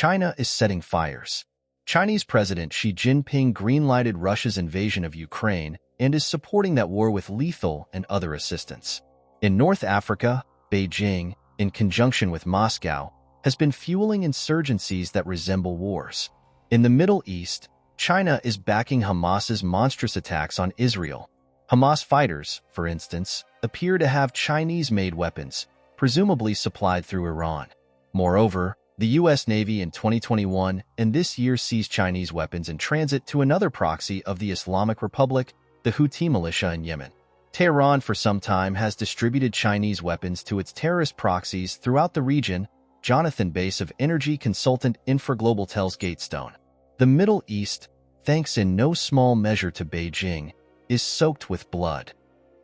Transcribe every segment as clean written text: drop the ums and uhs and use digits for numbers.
China is setting fires. Chinese President Xi Jinping green-lighted Russia's invasion of Ukraine and is supporting that war with lethal and other assistance. In North Africa, Beijing, in conjunction with Moscow, has been fueling insurgencies that resemble wars. In the Middle East, China is backing Hamas's monstrous attacks on Israel. Hamas fighters, for instance, appear to have Chinese-made weapons, presumably supplied through Iran. Moreover, the U.S. Navy in 2021 and this year seized Chinese weapons in transit to another proxy of the Islamic Republic, the Houthi militia in Yemen. Tehran for some time has distributed Chinese weapons to its terrorist proxies throughout the region, Jonathan Bass of energy consultant Infraglobal tells Gatestone. The Middle East, thanks in no small measure to Beijing, is soaked with blood.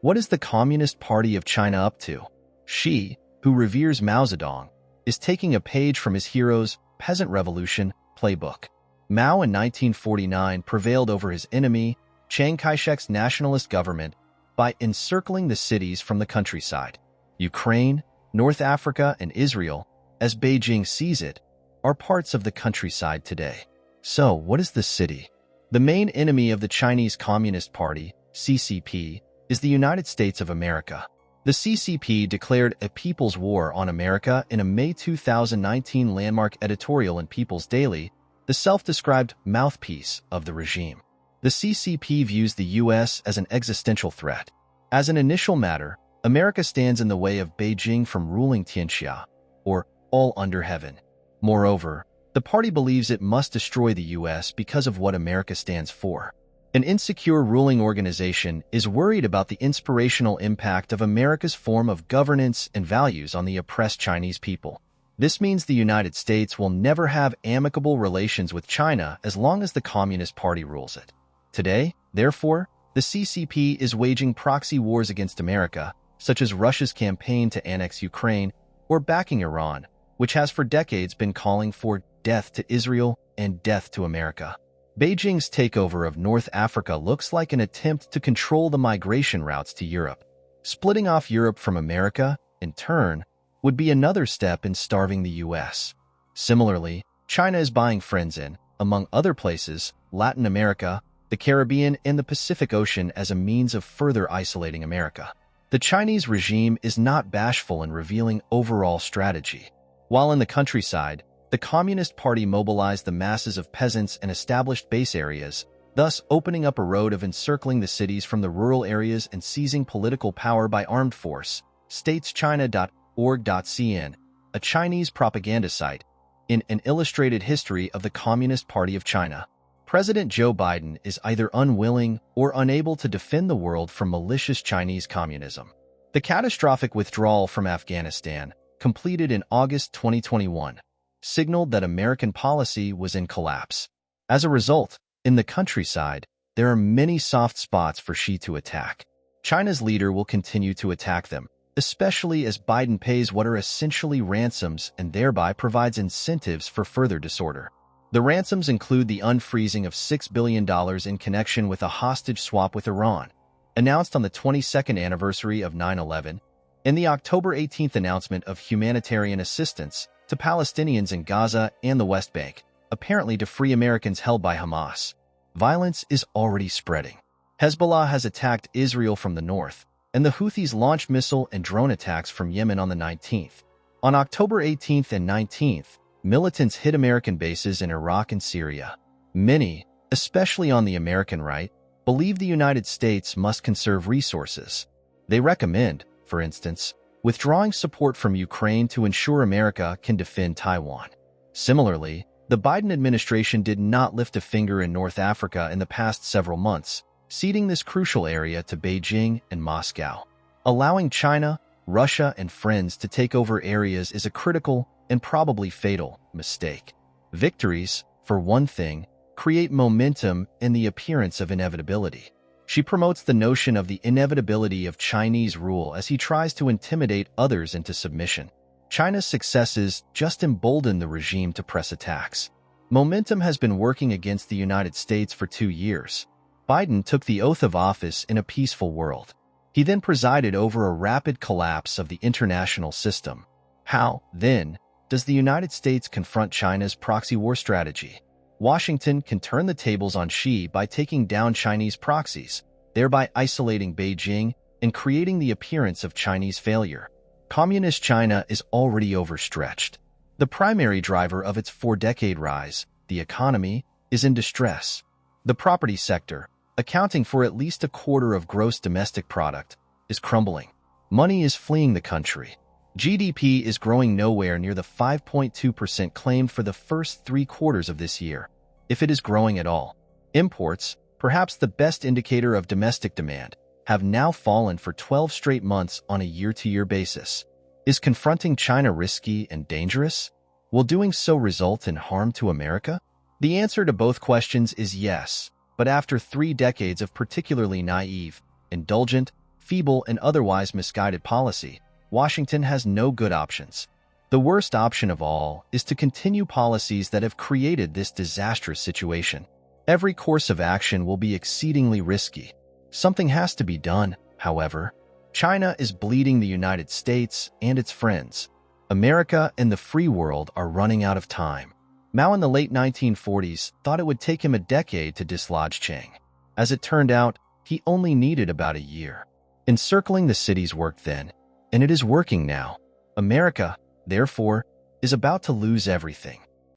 What is the Communist Party of China up to? Xi, who reveres Mao Zedong, is taking a page from his hero's Peasant Revolution playbook. Mao in 1949 prevailed over his enemy, Chiang Kai-shek's nationalist government, by encircling the cities from the countryside. Ukraine, North Africa, and Israel, as Beijing sees it, are parts of the countryside today. So, what is the city? The main enemy of the Chinese Communist Party, CCP, is the United States of America. The CCP declared a People's War on America in a May 2019 landmark editorial in People's Daily, the self-described mouthpiece of the regime. The CCP views the U.S. as an existential threat. As an initial matter, America stands in the way of Beijing from ruling Tianxia, or all under heaven. Moreover, the party believes it must destroy the U.S. because of what America stands for. An insecure ruling organization is worried about the inspirational impact of America's form of governance and values on the oppressed Chinese people. This means the United States will never have amicable relations with China as long as the Communist Party rules it. Today, therefore, the CCP is waging proxy wars against America, such as Russia's campaign to annex Ukraine or backing Iran, which has for decades been calling for death to Israel and death to America. Beijing's takeover of North Africa looks like an attempt to control the migration routes to Europe. Splitting off Europe from America, in turn, would be another step in starving the U.S. Similarly, China is buying friends in, among other places, Latin America, the Caribbean, and the Pacific Ocean as a means of further isolating America. The Chinese regime is not bashful in revealing overall strategy. While in the countryside, the Communist Party mobilized the masses of peasants and established base areas, thus opening up a road of encircling the cities from the rural areas and seizing political power by armed force, states China.org.cn, a Chinese propaganda site, in an illustrated history of the Communist Party of China. President Joe Biden is either unwilling or unable to defend the world from malicious Chinese communism. The catastrophic withdrawal from Afghanistan, completed in August 2021, signaled that American policy was in collapse. As a result, in the countryside, there are many soft spots for Xi to attack. China's leader will continue to attack them, especially as Biden pays what are essentially ransoms and thereby provides incentives for further disorder. The ransoms include the unfreezing of $6 billion in connection with a hostage swap with Iran, announced on the 22nd anniversary of 9/11, and the October 18th announcement of humanitarian assistance to Palestinians in Gaza and the West Bank, apparently to free Americans held by Hamas. Violence is already spreading. Hezbollah has attacked Israel from the north, and the Houthis launched missile and drone attacks from Yemen on the 19th. On October 18th and 19th, militants hit American bases in Iraq and Syria. Many, especially on the American right, believe the United States must conserve resources. They recommend, for instance, withdrawing support from Ukraine to ensure America can defend Taiwan. Similarly, the Biden administration did not lift a finger in North Africa in the past several months, ceding this crucial area to Beijing and Moscow. Allowing China, Russia, and friends to take over areas is a critical and probably fatal mistake. Victories, for one thing, create momentum and the appearance of inevitability. She promotes the notion of the inevitability of Chinese rule as he tries to intimidate others into submission. China's successes just embolden the regime to press attacks. Momentum has been working against the United States for 2 years. Biden took the oath of office in a peaceful world. He then presided over a rapid collapse of the international system. How, then, Does the United States confront China's proxy war strategy? Washington can turn the tables on Xi by taking down Chinese proxies, thereby isolating Beijing and creating the appearance of Chinese failure. Communist China is already overstretched. The primary driver of its four-decade rise, the economy, is in distress. The property sector, accounting for at least a quarter of gross domestic product, is crumbling. Money is fleeing the country. GDP is growing nowhere near the 5.2% claimed for the first 3 quarters of this year, if it is growing at all. Imports, perhaps the best indicator of domestic demand, have now fallen for 12 straight months on a year-to-year basis. Is confronting China risky and dangerous? Will doing so result in harm to America? The answer to both questions is yes, but after 3 decades of particularly naive, indulgent, feeble, and otherwise misguided policy, Washington has no good options. The worst option of all is to continue policies that have created this disastrous situation. Every course of action will be exceedingly risky. Something has to be done, however. China is bleeding the United States and its friends. America and the free world are running out of time. Mao in the late 1940s thought it would take him a decade to dislodge Chang. As it turned out, he only needed about a year. Encircling the cities worked then, and it is working now. America, therefore, is about to lose everything.